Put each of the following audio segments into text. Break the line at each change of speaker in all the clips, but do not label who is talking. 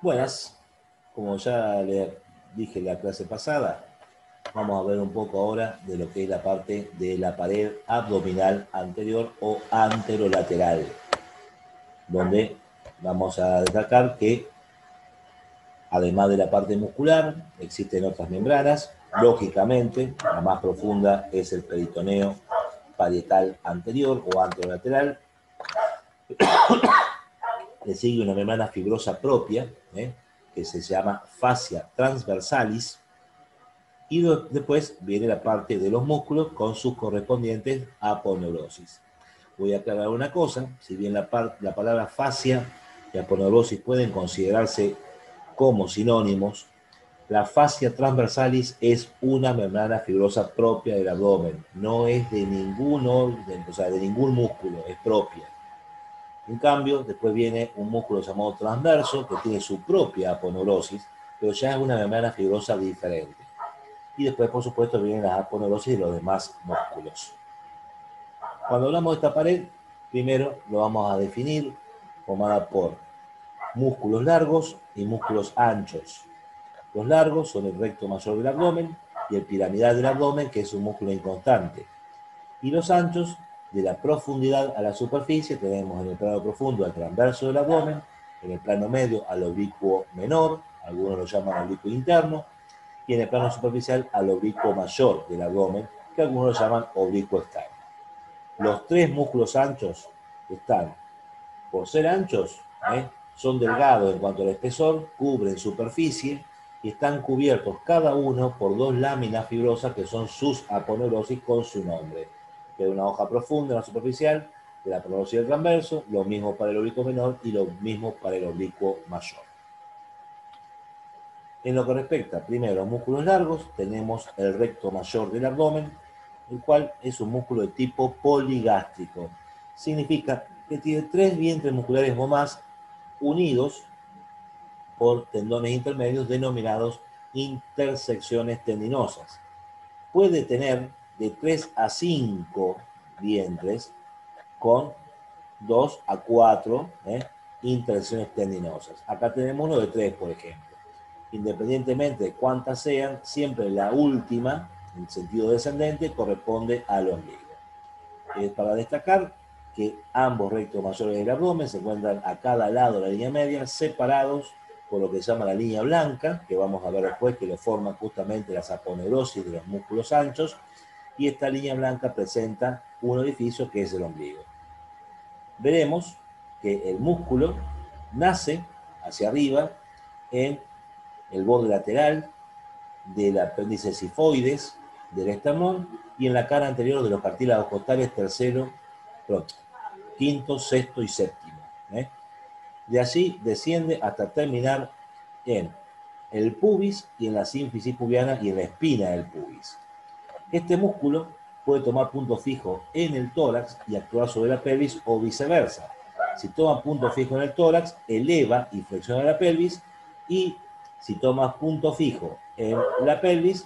Buenas, como ya le dije en la clase pasada, vamos a ver un poco ahora de lo que es la parte de la pared abdominal anterior o anterolateral, donde vamos a destacar que además de la parte muscular existen otras membranas. Lógicamente, la más profunda es el peritoneo parietal anterior o anterolateral. Le sigue una membrana fibrosa propia, que se llama fascia transversalis, y después viene la parte de los músculos con sus correspondientes aponeurosis. Voy a aclarar una cosa, si bien la palabra fascia y aponeurosis pueden considerarse como sinónimos, la fascia transversalis es una membrana fibrosa propia del abdomen, no es de ningún orden, o sea, de ningún músculo, es propia. En cambio, después viene un músculo llamado transverso, que tiene su propia aponeurosis, pero ya es una membrana fibrosa diferente. Y después, por supuesto, vienen las aponeurosis de los demás músculos. Cuando hablamos de esta pared, primero lo vamos a definir formada por músculos largos y músculos anchos. Los largos son el recto mayor del abdomen y el piramidal del abdomen, que es un músculo inconstante. Y los anchos, de la profundidad a la superficie, tenemos en el plano profundo al transverso del abdomen, en el plano medio al oblicuo menor, algunos lo llaman oblicuo interno, y en el plano superficial al oblicuo mayor del abdomen, que algunos lo llaman oblicuo externo. Los tres músculos anchos están, por ser anchos, son delgados en cuanto al espesor, cubren superficie y están cubiertos cada uno por dos láminas fibrosas que son sus aponeurosis con su nombre. Que es una hoja profunda, una superficial, de la aponeurosis del transverso, lo mismo para el oblicuo menor y lo mismo para el oblicuo mayor. En lo que respecta primero a los músculos largos, tenemos el recto mayor del abdomen, el cual es un músculo de tipo poligástrico. Significa que tiene tres vientres musculares o más unidos por tendones intermedios denominados intersecciones tendinosas. Puede tener de 3 a 5 vientres con 2 a 4 intersecciones tendinosas. Acá tenemos uno de 3, por ejemplo. Independientemente de cuántas sean, siempre la última, en sentido descendente, corresponde al ombligo. Es para destacar que ambos rectos mayores del abdomen se encuentran a cada lado de la línea media, separados por lo que se llama la línea blanca, que vamos a ver después, que lo forman justamente las aponeurosis de los músculos anchos, y esta línea blanca presenta un orificio que es el ombligo. Veremos que el músculo nace hacia arriba en el borde lateral del apéndice sifoides del esternón y en la cara anterior de los cartílagos costales tercero, quinto, sexto y séptimo. De allí desciende hasta terminar en el pubis y en la sínfisis pubiana y en la espina del pubis. Este músculo puede tomar punto fijo en el tórax y actuar sobre la pelvis o viceversa. Si toma punto fijo en el tórax, eleva y flexiona la pelvis, y si toma punto fijo en la pelvis,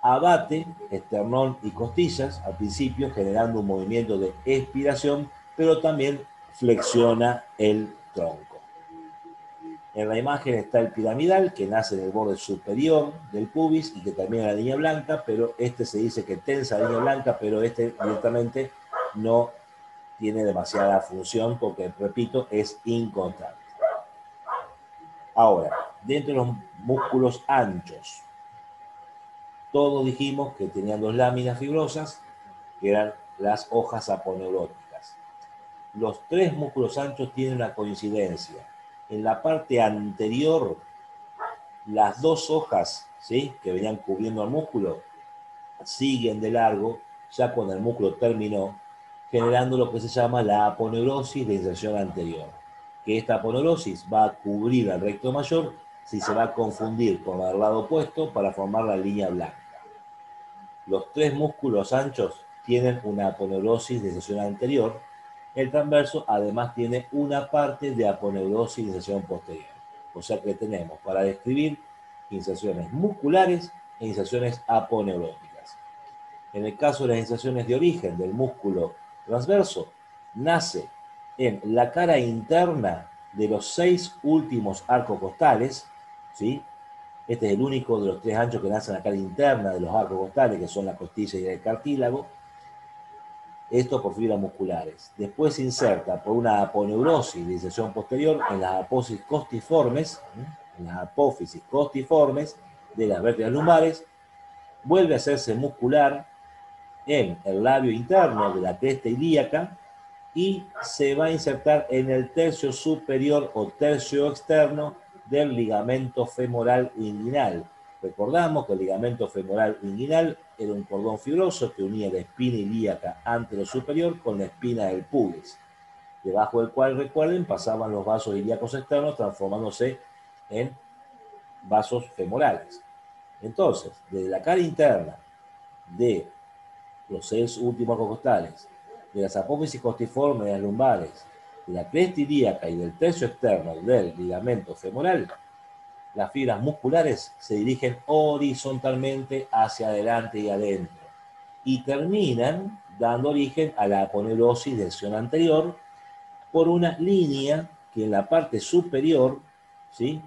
abate esternón y costillas al principio, generando un movimiento de expiración, pero también flexiona el tronco. En la imagen está el piramidal, que nace en el borde superior del pubis y que termina en la línea blanca, pero este se dice que tensa la línea blanca, pero este directamente no tiene demasiada función porque, repito, es inconstante. Ahora, dentro de los músculos anchos, todos dijimos que tenían dos láminas fibrosas, que eran las hojas aponeuróticas. Los tres músculos anchos tienen una coincidencia. En la parte anterior, las dos hojas, ¿sí?, que venían cubriendo al músculo siguen de largo ya cuando el músculo terminó, generando lo que se llama la aponeurosis de inserción anterior. Que esta aponeurosis va a cubrir al recto mayor si se va a confundir con el lado opuesto para formar la línea blanca. Los tres músculos anchos tienen una aponeurosis de inserción anterior. El transverso además tiene una parte de aponeurosis de inserción posterior. O sea que tenemos para describir inserciones musculares e inserciones aponeuróticas. En el caso de las inserciones de origen del músculo transverso, nace en la cara interna de los 6 últimos arcos costales, ¿sí? Este es el único de los 3 anchos que nace en la cara interna de los arcos costales, que son la costilla y el cartílago. Esto por fibras musculares. Después se inserta por una aponeurosis de inserción posterior en las apófisis costiformes, de las vértebras lumbares. Vuelve a hacerse muscular en el labio interno de la cresta ilíaca y se va a insertar en el tercio superior o tercio externo del ligamento femoral inguinal. Recordamos que el ligamento femoral inguinal era un cordón fibroso que unía la espina ilíaca anterosuperior con la espina del pubis, debajo del cual, recuerden, pasaban los vasos ilíacos externos transformándose en vasos femorales. Entonces, desde la cara interna de los 6 últimos arcos costales, de las apófisis costiformes de las lumbares, de la cresta ilíaca y del tercio externo del ligamento femoral, las fibras musculares se dirigen horizontalmente hacia adelante y adentro y terminan dando origen a la aponeurosis de sección anterior por una línea que en la parte superior, ¿sí?,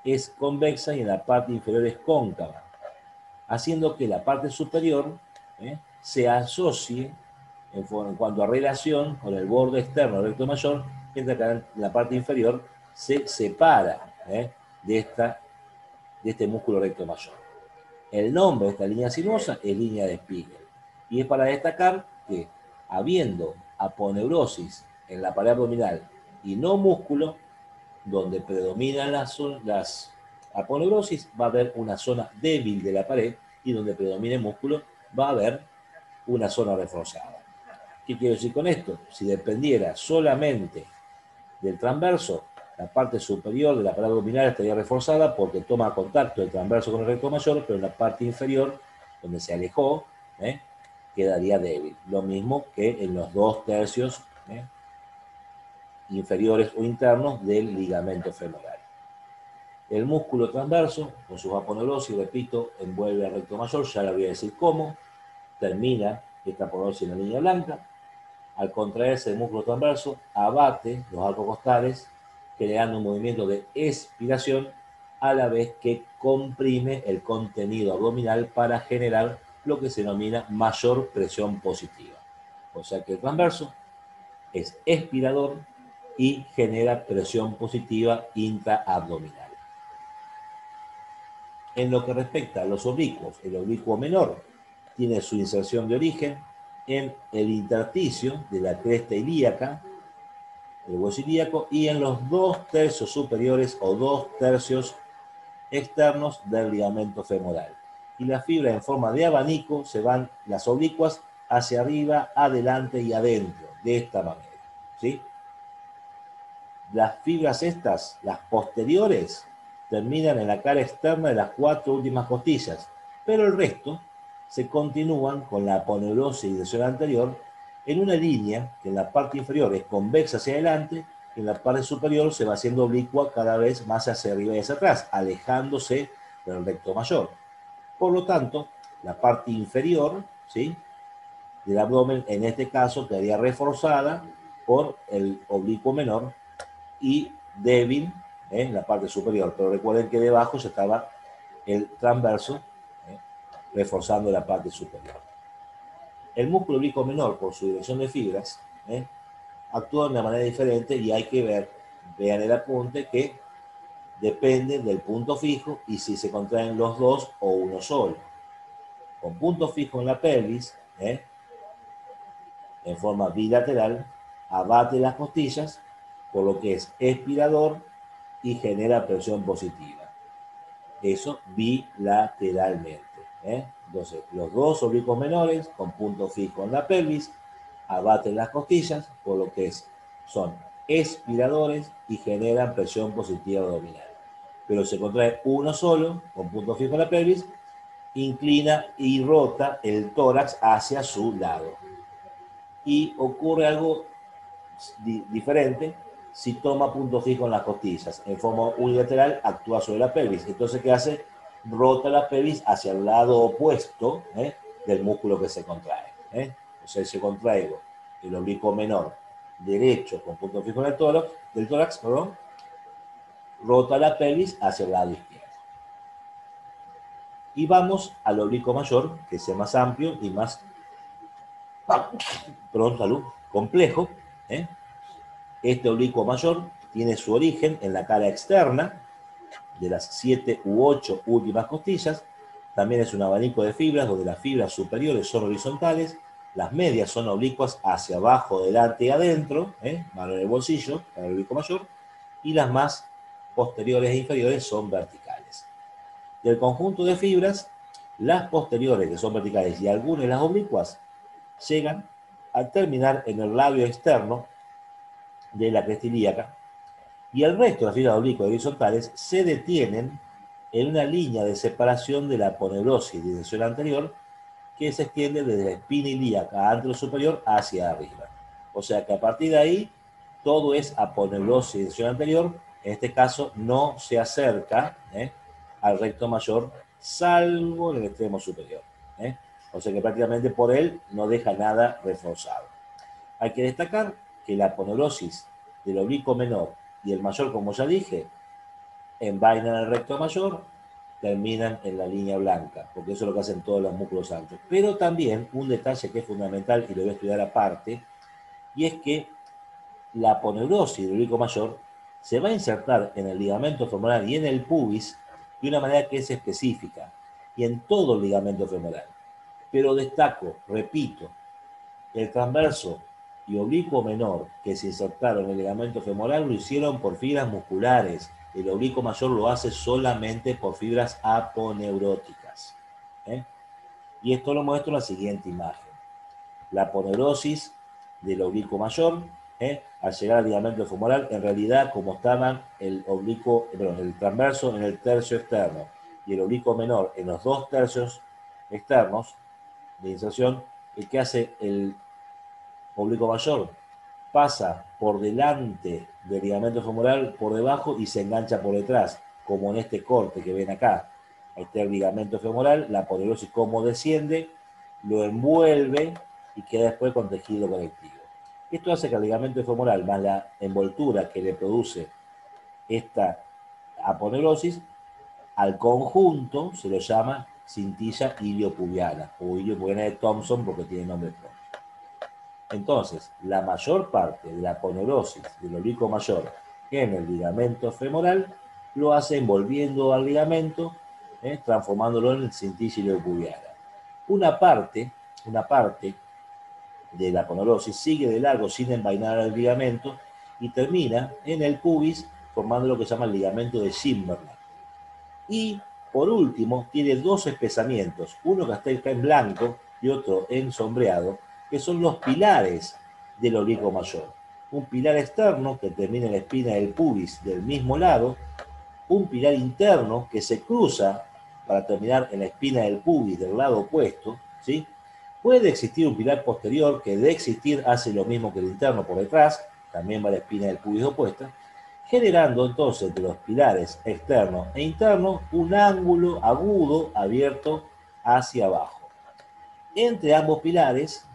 es convexa y en la parte inferior es cóncava, haciendo que la parte superior se asocie en cuanto a relación con el borde externo del recto mayor, mientras que en la parte inferior se separa de este músculo recto mayor. El nombre de esta línea sinuosa es línea de Spiegel. Y es para destacar que, habiendo aponeurosis en la pared abdominal y no músculo, donde predominan las aponeurosis, va a haber una zona débil de la pared, y donde predomine músculo, va a haber una zona reforzada. ¿Qué quiero decir con esto? Si dependiera solamente del transverso, la parte superior de la pared abdominal estaría reforzada porque toma contacto el transverso con el recto mayor, pero en la parte inferior, donde se alejó, quedaría débil. Lo mismo que en los 2 tercios inferiores o internos del ligamento femoral. El músculo transverso, con sus aponeurosis, repito, envuelve al recto mayor, ya le voy a decir cómo. Termina esta aponeurosis en la línea blanca. Al contraerse el músculo transverso, abate los arcos costales, creando un movimiento de expiración, a la vez que comprime el contenido abdominal para generar lo que se denomina mayor presión positiva. O sea que el transverso es expirador y genera presión positiva intraabdominal. En lo que respecta a los oblicuos, el oblicuo menor tiene su inserción de origen en el intersticio de la cresta ilíaca, el hueso ilíaco, y en los 2 tercios superiores o 2 tercios externos del ligamento femoral. Y las fibras en forma de abanico se van, las oblicuas, hacia arriba, adelante y adentro, de esta manera, ¿sí? Las fibras estas, las posteriores, terminan en la cara externa de las 4 últimas costillas, pero el resto se continúan con la aponeurosis y sección anterior en una línea que en la parte inferior es convexa hacia adelante y en la parte superior se va haciendo oblicua cada vez más hacia arriba y hacia atrás, alejándose del recto mayor. Por lo tanto, la parte inferior, ¿sí?, del abdomen, en este caso, quedaría reforzada por el oblicuo menor y débil en la parte superior. Pero recuerden que debajo ya estaba el transverso reforzando la parte superior. El músculo oblicuo menor, por su dirección de fibras, actúa de una manera diferente y hay que ver, vean el apunte, que depende del punto fijo y si se contraen los 2 o uno solo. Con punto fijo en la pelvis, en forma bilateral, abate las costillas, por lo que es expirador y genera presión positiva. Eso bilateralmente. Entonces, los 2 oblicuos menores con punto fijo en la pelvis abaten las costillas, por lo que son expiradores y generan presión positiva abdominal. Pero se contrae uno solo, con punto fijo en la pelvis, inclina y rota el tórax hacia su lado. Y ocurre algo diferente si toma punto fijo en las costillas. En forma unilateral actúa sobre la pelvis. Entonces, ¿qué hace? Rota la pelvis hacia el lado opuesto del músculo que se contrae. O sea, si contraigo el oblicuo menor derecho con punto fijo del tórax, perdón, rota la pelvis hacia el lado izquierdo. Y vamos al oblicuo mayor, que es más amplio y más, perdón, salud, complejo. Este oblicuo mayor tiene su origen en la cara externa de las 7 u 8 últimas costillas. También es un abanico de fibras donde las fibras superiores son horizontales, las medias son oblicuas hacia abajo, delante y adentro, mano en el bolsillo para el oblicuo mayor, y las más posteriores e inferiores son verticales. Del conjunto de fibras, las posteriores, que son verticales, y algunas de las oblicuas, llegan a terminar en el labio externo de la cresta ilíaca, y el resto de las fibras oblicuas y horizontales se detienen en una línea de separación de la aponeurosis de inserción anterior que se extiende desde la espina ilíaca anterosuperior hacia arriba. O sea que a partir de ahí todo es aponeurosis de inserción anterior. En este caso no se acerca al recto mayor, salvo en el extremo superior. O sea que prácticamente por él no deja nada reforzado. Hay que destacar que la aponeurosis del oblicuo menor y el mayor, como ya dije, envainan el recto mayor, terminan en la línea blanca, porque eso es lo que hacen todos los músculos anchos. Pero también un detalle que es fundamental y lo voy a estudiar aparte, y es que la aponeurosis del oblicuo mayor se va a insertar en el ligamento femoral y en el pubis de una manera que es específica, y en todo el ligamento femoral. Pero destaco, repito, el transverso y oblicuo menor que se insertaron en el ligamento femoral lo hicieron por fibras musculares. El oblicuo mayor lo hace solamente por fibras aponeuróticas. Y esto lo muestro en la siguiente imagen. La aponeurosis del oblicuo mayor, al llegar al ligamento femoral, en realidad, como estaban el transverso en el tercio externo y el oblicuo menor en los 2 tercios externos de inserción, el que hace el oblicuo mayor pasa por delante del ligamento femoral, por debajo, y se engancha por detrás, como en este corte que ven acá. Ahí está el ligamento femoral, la aponeurosis como desciende, lo envuelve y queda después con tejido conectivo. Esto hace que el ligamento femoral, más la envoltura que le produce esta aponeurosis, al conjunto se lo llama cintilla iliopubiana, o iliopubiana de Thomson porque tiene nombre propio. Entonces, la mayor parte de la aponeurosis del oblicuo mayor en el ligamento femoral lo hace envolviendo al ligamento, transformándolo en cintilla iliopubiana. Una parte de la aponeurosis sigue de largo sin envainar el ligamento y termina en el pubis formando lo que se llama el ligamento de Zimmermann. Y por último, tiene 2 espesamientos, uno que está en blanco y otro en sombreado, que son los pilares del oblicuo mayor. Un pilar externo que termina en la espina del pubis del mismo lado, un pilar interno que se cruza para terminar en la espina del pubis del lado opuesto, ¿sí? Puede existir un pilar posterior que de existir hace lo mismo que el interno por detrás, también va a la espina del pubis opuesta, generando entonces entre los pilares externo e interno un ángulo agudo abierto hacia abajo. Entre ambos pilares,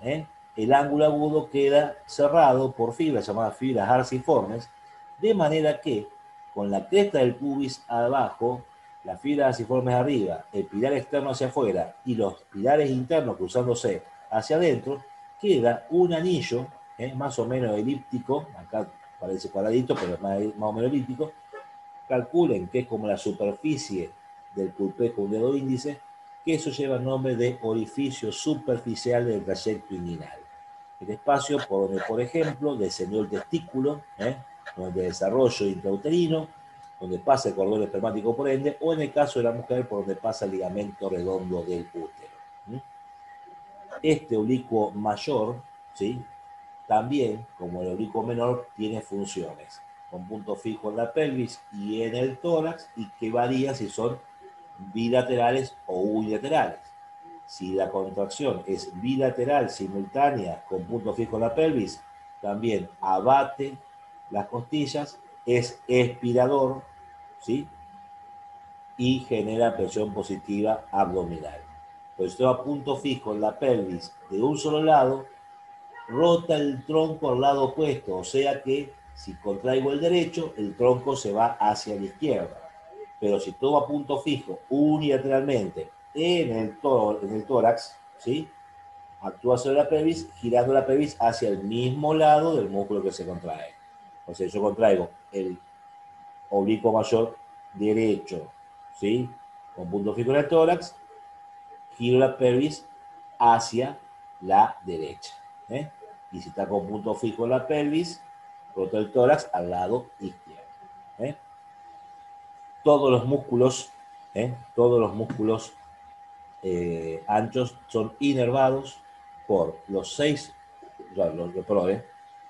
el ángulo agudo queda cerrado por fibras llamadas fibras arciformes, de manera que con la cresta del pubis abajo, las fibras arciformes arriba, el pilar externo hacia afuera y los pilares internos cruzándose hacia adentro, queda un anillo más o menos elíptico, acá parece cuadradito, pero es más o menos elíptico. Calculen que es como la superficie del pulpejo un dedo índice, que eso lleva el nombre de orificio superficial del trayecto inguinal. El espacio por donde, por ejemplo, descendió el testículo, donde desarrollo intrauterino, donde pasa el cordón espermático por ende, o en el caso de la mujer, por donde pasa el ligamento redondo del útero. Este oblicuo mayor, ¿sí?, también, como el oblicuo menor, tiene funciones, con punto fijo en la pelvis y en el tórax, y que varía si son bilaterales o unilaterales. Si la contracción es bilateral, simultánea, con punto fijo en la pelvis, también abate las costillas, es expirador, ¿sí?, y genera presión positiva abdominal. Pues estoy a punto fijo en la pelvis de un solo lado, rota el tronco al lado opuesto, o sea que si contraigo el derecho, el tronco se va hacia la izquierda. Pero si tomo a punto fijo unilateralmente en el tórax, ¿sí? Actúa sobre la pelvis, girando la pelvis hacia el mismo lado del músculo que se contrae. O sea, yo contraigo el oblicuo mayor derecho, ¿sí? Con punto fijo en el tórax, giro la pelvis hacia la derecha. ¿Eh? Y si está con punto fijo en la pelvis, roto el tórax al lado izquierdo. ¿Eh? Todos los músculos, todos los músculos anchos son inervados por los 6,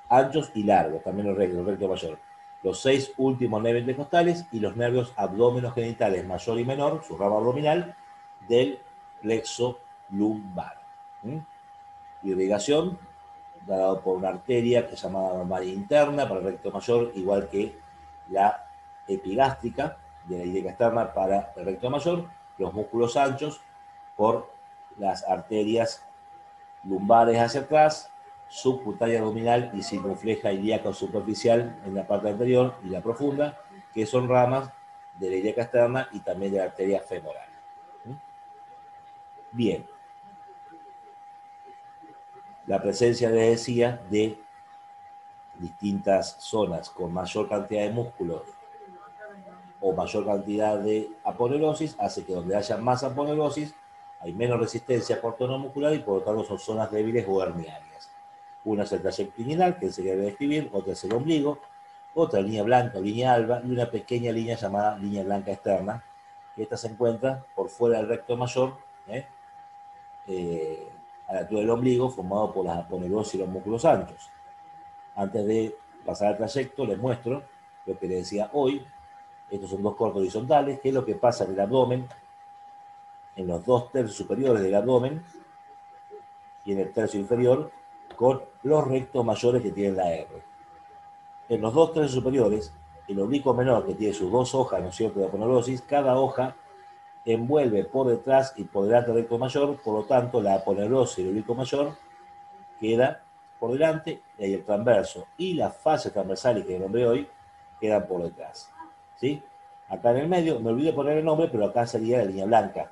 anchos y largos, también el recto mayor. Los 6 últimos nervios intercostales y los nervios abdomenogenitales mayor y menor, su rama abdominal, del plexo lumbar. Irrigación dado por una arteria que se llama mamaria interna para el recto mayor, igual que la epigástrica de la ilíaca externa para el recto mayor, los músculos anchos por las arterias lumbares hacia atrás, subcutánea abdominal y circunfleja ilíaca o superficial en la parte anterior y la profunda, que son ramas de la ilíaca externa y también de la arteria femoral. Bien. La presencia, les decía, de distintas zonas con mayor cantidad de músculos o mayor cantidad de aponeurosis hace que donde haya más aponeurosis hay menos resistencia por tono muscular y por lo tanto son zonas débiles o herniarias. Una es el trayecto inguinal, que se debe describir, otra es el ombligo, otra línea blanca o línea alba y una pequeña línea llamada línea blanca externa, que esta se encuentra por fuera del recto mayor, a la altura del ombligo, formado por las aponeurosis y los músculos anchos. Antes de pasar al trayecto, les muestro lo que les decía hoy. Estos son dos cortes horizontales, que es lo que pasa en el abdomen, en los 2/3 superiores del abdomen y en el tercio inferior, con los rectos mayores que tienen la R. En los 2/3 superiores, el oblicuo menor, que tiene sus dos hojas, ¿no es cierto?, de aponeurosis, cada hoja envuelve por detrás y por delante del recto mayor, por lo tanto, la aponeurosis del oblicuo mayor queda por delante, y ahí el transverso y la fase transversal, que nombré hoy, quedan por detrás. ¿Sí? Acá en el medio, me olvidé poner el nombre, pero acá sería la línea blanca,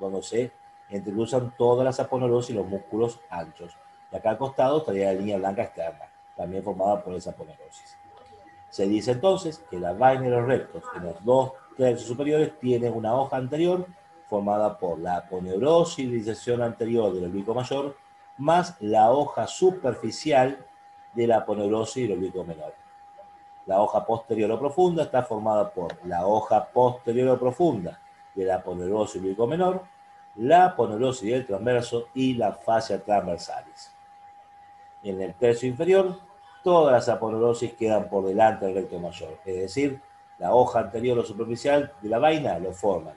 donde se entrecruzan todas las aponeurosis y los músculos anchos. Y acá al costado estaría la línea blanca externa, también formada por esa aponeurosis. Se dice entonces que la vaina de los rectos en los 2/3 superiores tiene una hoja anterior formada por la aponeurosis de inserción anterior del oblicuo mayor más la hoja superficial de la aponeurosis del oblicuo menor. La hoja posterior o profunda está formada por la hoja posterior o profunda de la aponeurosis del oblicuo menor, la aponeurosis del transverso y la fascia transversalis. En el tercio inferior, todas las aponeurosis quedan por delante del recto mayor, es decir, la hoja anterior o superficial de la vaina lo forman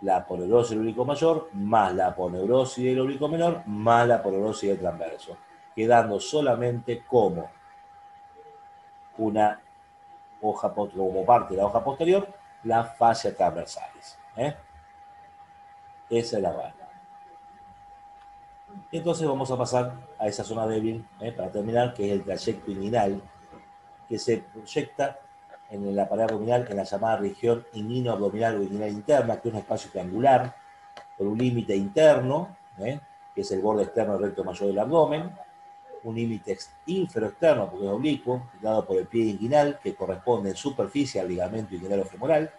la aponeurosis del oblicuo mayor más la aponeurosis del oblicuo menor más la aponeurosis del transverso, quedando solamente como una hoja, como parte de la hoja posterior, la fascia transversalis. Esa es la vaina. Entonces vamos a pasar a esa zona débil, para terminar, que es el trayecto inguinal, que se proyecta en la pared abdominal, en la llamada región inguino-abdominal o inguinal interna, que es un espacio triangular, con un límite interno, que es el borde externo del recto mayor del abdomen, un límite inferoexterno, porque es oblicuo, dado por el pie inguinal, que corresponde en superficie al ligamento inguinal o femoral,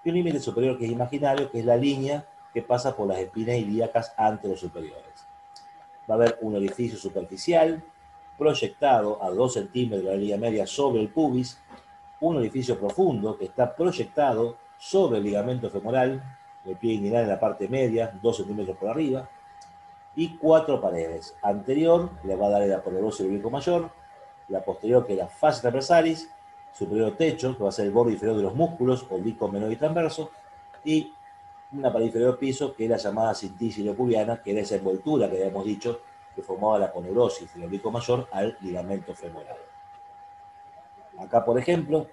y un límite superior que es imaginario, que es la línea que pasa por las espinas ilíacas anterosuperiores. Va a haber un orificio superficial proyectado a 2 centímetros de la línea media sobre el pubis, un orificio profundo que está proyectado sobre el ligamento femoral, el pie inguinal en la parte media, 2 centímetros por arriba, y 4 paredes. Anterior, le va a dar el aponeurosis del oblicuo mayor, la posterior, que es la fascia transversalis, superior techo, que va a ser el borde inferior de los músculos, oblicuo menor y transverso, y una pared inferior piso, que es la llamada cintis iliopubiana, que era esa envoltura que habíamos dicho, que formaba la aponeurosis del oblicuo mayor al ligamento femoral. Acá, por ejemplo,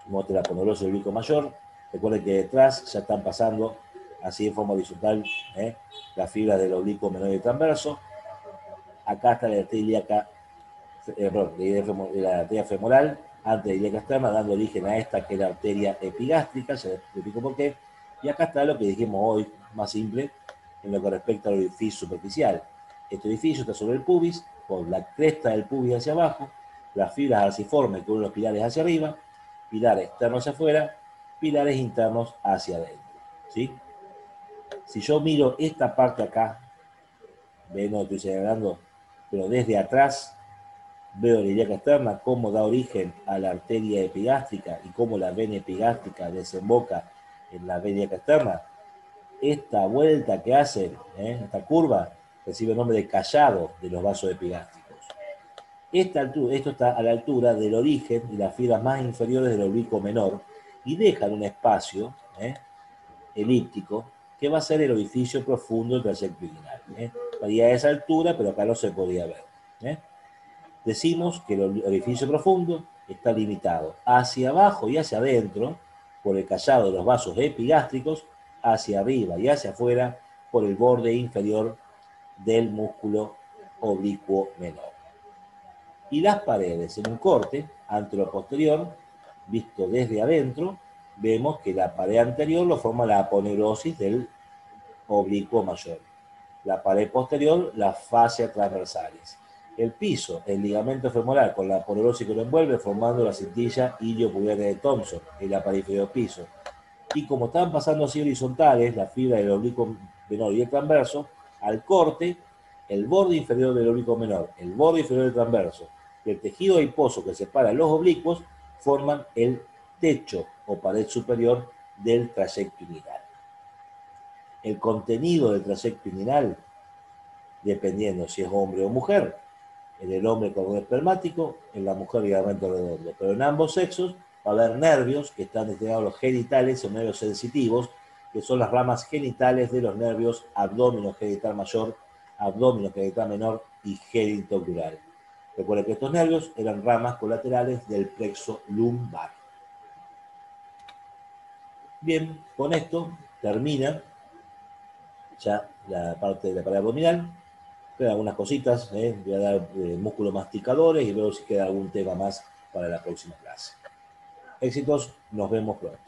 muestra la aponeurosis del oblicuo mayor. Recuerden que detrás ya están pasando, así en forma horizontal, las fibras del oblicuo menor y transverso. Acá está la arteria ilíaca, la arteria femoral, antes de la ilíaca externa, dando origen a esta que es la arteria epigástrica, ya les explico por qué. Y acá está lo que dijimos hoy, más simple, en lo que respecta al orificio superficial. Este orificio está sobre el pubis, por la cresta del pubis hacia abajo, las fibras arciformes que unen los pilares hacia arriba, pilares externos hacia afuera, pilares internos hacia adentro. ¿Sí? Si yo miro esta parte acá, ven, no estoy señalando, pero desde atrás veo la ilíaca externa, cómo da origen a la arteria epigástrica y cómo la vena epigástrica desemboca en la vena ilíaca externa. Esta vuelta que hace, esta curva, recibe el nombre de callado de los vasos epigástricos. Esto está a la altura del origen y las fibras más inferiores del oblicuo menor y dejan un espacio elíptico que va a ser el orificio profundo del trayecto inguinal. Varía a esa altura, pero acá no se podía ver. Decimos que el orificio profundo está limitado hacia abajo y hacia adentro por el callado de los vasos epigástricos, hacia arriba y hacia afuera por el borde inferior del músculo oblicuo menor. Y las paredes en un corte antero-posterior, visto desde adentro, vemos que la pared anterior lo forma la aponeurosis del oblicuo mayor. La pared posterior, las fascias transversales. El piso, el ligamento femoral con la aponeurosis que lo envuelve, formando la cintilla iliopubiana de Thompson, en la pared inferior piso. Y como están pasando así horizontales, la fibra del oblicuo menor y el transverso, al corte, el borde inferior del oblicuo menor, el borde inferior del transverso y el tejido adiposo que separa los oblicuos forman el techo o pared superior del trayecto inguinal. El contenido del trayecto inguinal, dependiendo si es hombre o mujer, en el hombre cordón espermático, en la mujer ligamento redondo, pero en ambos sexos va a haber nervios que están destinados a los genitales o nervios sensitivos, que son las ramas genitales de los nervios abdómeno genital mayor, abdómeno genital menor y genitocrural. Recuerden que estos nervios eran ramas colaterales del plexo lumbar. Bien, con esto termina ya la parte de la pared abdominal. Quedan algunas cositas, voy a dar músculos masticadores y luego si queda algún tema más para la próxima clase. Éxitos, nos vemos pronto.